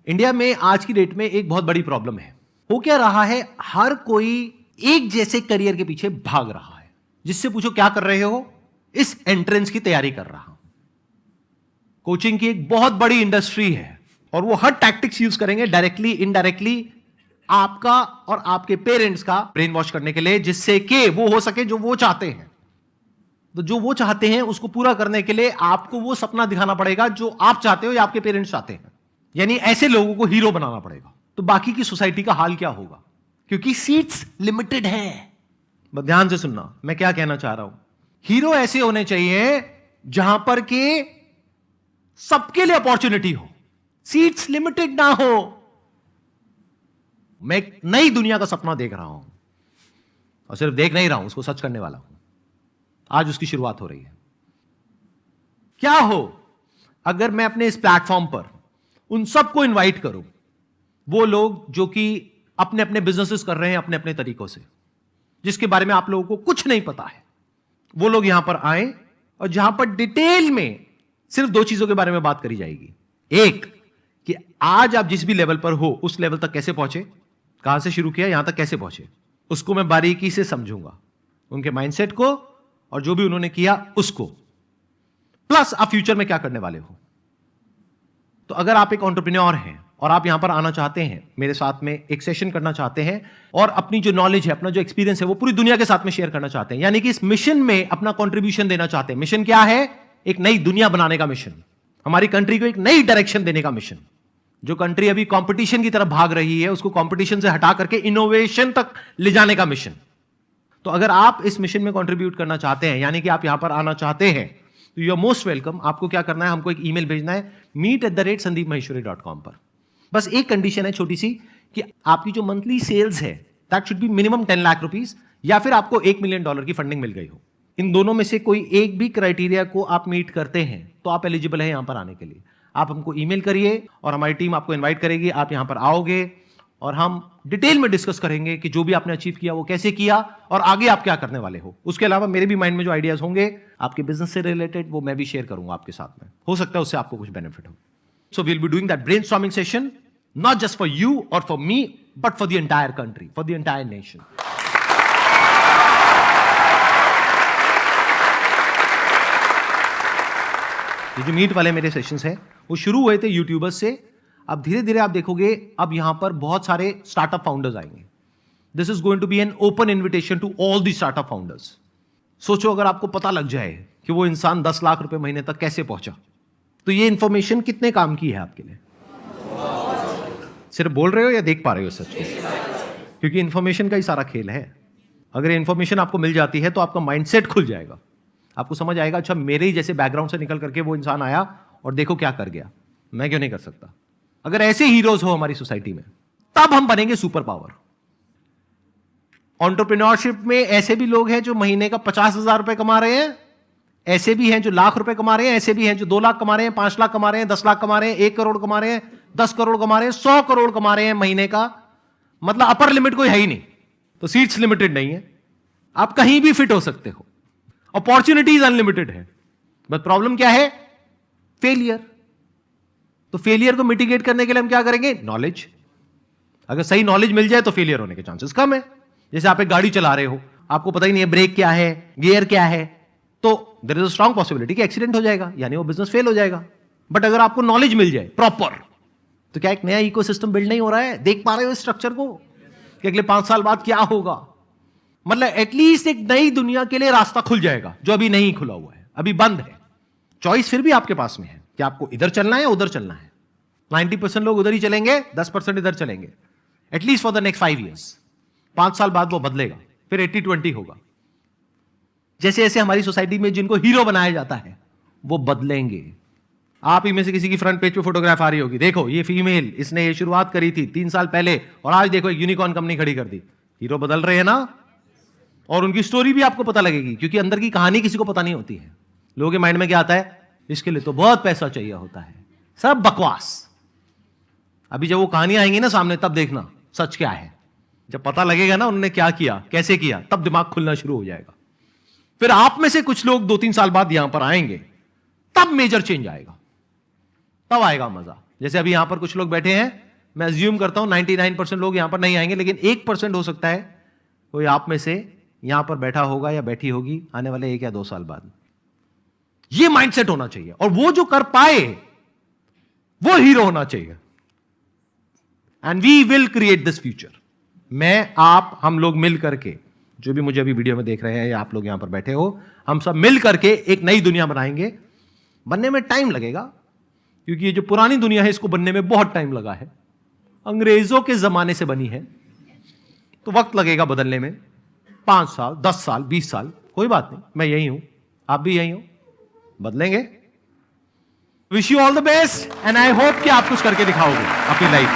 India में आज की डेट में एक बहुत बड़ी प्रॉब्लम है। हो क्या रहा है, हर कोई एक जैसे करियर के पीछे भाग रहा है। जिससे पूछो क्या कर रहे हो, इस एंट्रेंस की तैयारी कर रहा हूं। कोचिंग की एक बहुत बड़ी इंडस्ट्री है और वो हर टैक्टिक्स यूज करेंगे डायरेक्टली इनडायरेक्टली आपका और आपके पेरेंट्स का ब्रेन वॉश करने के लिए, जिससे कि वो हो सके जो वो चाहते हैं। तो जो वो चाहते हैं उसको पूरा करने के लिए आपको वो सपना दिखाना पड़ेगा जो आप चाहते हो या आपके पेरेंट्स चाहते हैं। यानी ऐसे लोगों को हीरो बनाना पड़ेगा। तो बाकी की सोसाइटी का हाल क्या होगा, क्योंकि सीट्स लिमिटेड है। ध्यान से सुनना मैं क्या कहना चाह रहा हूं। हीरो ऐसे होने चाहिए जहां पर के सबके लिए अपॉर्चुनिटी हो, सीट्स लिमिटेड ना हो। मैं एक नई दुनिया का सपना देख रहा हूं और सिर्फ देख नहीं रहा हूं, उसको सच करने वाला हूं। आज उसकी शुरुआत हो रही है। क्या हो अगर मैं अपने इस प्लेटफॉर्म पर उन सबको इनवाइट करूं, वो लोग जो कि अपने अपने बिजनेसेस कर रहे हैं अपने अपने तरीकों से, जिसके बारे में आप लोगों को कुछ नहीं पता है, वो लोग यहां पर आए और जहां पर डिटेल में सिर्फ दो चीजों के बारे में बात करी जाएगी। एक कि आज आप जिस भी लेवल पर हो उस लेवल तक कैसे पहुंचे, कहां से शुरू किया यहां तक कैसे पहुंचे, उसको मैं बारीकी से समझूंगा, उनके माइंडसेट को और जो भी उन्होंने किया उसको, प्लस आप फ्यूचर में क्या करने वाले हो। तो अगर आप एक एंटरप्रेन्योर हैं और आप यहां पर आना चाहते हैं, मेरे साथ में एक सेशन करना चाहते हैं और अपनी जो नॉलेज है, अपना जो एक्सपीरियंस है वो पूरी दुनिया के साथ में शेयर करना चाहते हैं, यानी कि इस मिशन में अपना कंट्रीब्यूशन देना चाहते हैं। मिशन क्या है? एक नई दुनिया बनाने का मिशन, हमारी कंट्री को एक नई डायरेक्शन देने का मिशन। जो कंट्री अभी कंपटीशन की तरफ भाग रही है उसको कंपटीशन से हटा करके इनोवेशन तक ले जाने का मिशन। तो अगर आप इस मिशन में कंट्रीब्यूट करना चाहते हैं, यानी कि आप यहां पर आना चाहते हैं, तो यू आर मोस्ट वेलकम। आपको क्या करना है, हमको एक ईमेल भेजना है meet@sandeepmaheshwari.com पर। बस एक कंडीशन है छोटी सी, कि आपकी जो मंथली सेल्स है that should be minimum 10 lakh rupees, या फिर आपको $1 मिलियन की फंडिंग मिल गई हो। इन दोनों में से कोई एक भी क्राइटेरिया को आप मीट करते हैं तो आप एलिजिबल है यहां पर आने के लिए। आप हमको ईमेल करिए और हमारी टीम आपको इन्वाइट करेगी। आप यहां पर आओगे और हम डिटेल में डिस्कस करेंगे कि जो भी आपने अचीव किया वो कैसे किया और आगे आप क्या करने वाले हो। उसके अलावा मेरे भी माइंड में जो आइडियाज होंगे आपके बिजनेस से रिलेटेड, वो मैं भी शेयर करूंगा आपके साथ में। हो सकता है उससे आपको कुछ बेनिफिट हो। So we will be doing that brainstorming session, not just for you और for me, but for the entire country, for the entire nation. ये जो मीट वाले मेरे सेशंस हैं वो शुरू हुए थे यूट्यूबर्स से। अब धीरे धीरे आप देखोगे अब यहां पर बहुत सारे स्टार्टअप फाउंडर्स आएंगे। This is going to be an open invitation to all the startup founders. सोचो अगर आपको पता लग जाए कि वो इंसान 10 लाख रुपए महीने तक कैसे पहुंचा, तो ये इंफॉर्मेशन कितने काम की है आपके लिए। सिर्फ बोल रहे हो या देख पा रहे हो सच को? क्योंकि इंफॉर्मेशन का ही सारा खेल है। अगर इंफॉर्मेशन आपको मिल जाती है तो आपका माइंडसेट खुल जाएगा। आपको समझ आएगा, अच्छा मेरे ही जैसे बैकग्राउंड से निकल करके वो इंसान आया और देखो क्या कर गया, मैं क्यों नहीं कर सकता। अगर ऐसे हीरोज हो हमारी सोसाइटी में, तब हम बनेंगे सुपर पावर। एंटरप्रेन्योरशिप में ऐसे भी लोग हैं जो महीने का 50,000 रुपए कमा रहे हैं, ऐसे भी हैं जो लाख रुपए कमा रहे हैं, ऐसे भी हैं जो 2 लाख कमा रहे हैं, 5 लाख कमा रहे हैं, 10 लाख कमा रहे हैं, 1 करोड़ कमा रहे हैं, 10 करोड़ कमा रहे हैं, 100 करोड़ कमा रहे हैं महीने का। मतलब अपर लिमिट कोई है ही नहीं। तो सीट्स लिमिटेड नहीं है, आप कहीं भी फिट हो सकते हो। अपॉर्चुनिटीज अनलिमिटेड है, बट प्रॉब्लम क्या है? फेलियर। तो फेलियर को मिटिगेट करने के लिए हम क्या करेंगे? नॉलेज। अगर सही नॉलेज मिल जाए तो फेलियर होने के चांसेस कम है। जैसे आप एक गाड़ी चला रहे हो, आपको पता ही नहीं है ब्रेक क्या है, गियर क्या है, तो there is a strong possibility कि एक्सीडेंट हो जाएगा, यानी वो बिजनेस फेल हो जाएगा। बट अगर आपको नॉलेज मिल जाए प्रॉपर, तो क्या एक नया इकोसिस्टम बिल्ड नहीं हो रहा है? देख पा रहे हो इस स्ट्रक्चर को कि अगले 5 साल बाद क्या होगा। मतलब एटलीस्ट एक नई दुनिया के लिए रास्ता खुल जाएगा जो अभी नहीं खुला हुआ है, अभी बंद है। चॉइस फिर भी आपके पास में है कि आपको इधर चलना है उधर चलना है। 90% लोग उधर ही चलेंगे, 10% इधर चलेंगे, at least for the next 5 years. 5 साल बाद वो बदलेगा, फिर 80-20 होगा। जैसे जैसे हमारी सोसाइटी में जिनको हीरो बनाया जाता है वो बदलेंगे। आप ही में से किसी की फ्रंट पेज पे फोटोग्राफ आ रही होगी, देखो ये फीमेल, इसने ये शुरुआत करी थी 3 साल पहले और आज देखो एक यूनिकॉर्न कंपनी खड़ी कर दी। हीरो बदल रहे हैं ना। और उनकी स्टोरी भी आपको पता लगेगी, क्योंकि अंदर की कहानी किसी को पता नहीं होती है। लोगों के माइंड में क्या आता है? इसके लिए तो बहुत पैसा चाहिए होता है। सब बकवास। अभी जब वो कहानियां आएंगी ना सामने, तब देखना सच क्या है। जब पता लगेगा ना उन्होंने क्या किया, कैसे किया, तब दिमाग खुलना शुरू हो जाएगा। फिर आप में से कुछ लोग 2-3 साल बाद यहां पर आएंगे, तब मेजर चेंज आएगा, तब आएगा मजा। जैसे अभी यहां पर कुछ लोग बैठे हैं, मैं अज्यूम करता हूं 99% लोग यहां पर नहीं आएंगे, लेकिन 1% हो सकता है कोई आप में से यहां पर बैठा होगा या बैठी होगी आने वाले 1 या 2 साल बाद। यह माइंडसेट होना चाहिए, और वो जो कर पाए वो हीरो होना चाहिए। And we will create this future. मैं, आप, हम लोग मिल करके, जो भी मुझे अभी वीडियो में देख रहे हैं या आप लोग यहां पर बैठे हो, हम सब मिल करके एक नई दुनिया बनाएंगे। बनने में टाइम लगेगा, क्योंकि ये जो पुरानी दुनिया है इसको बनने में बहुत टाइम लगा है, अंग्रेजों के जमाने से बनी है, तो वक्त लगेगा बदलने में। 5 साल, 10 साल, 20 साल, कोई बात नहीं, मैं यही हूं, आप भी यही हो, बदलेंगे। Wish you all the best, and I hope कि आप कुछ करके दिखाओगे अपनी लाइफ में।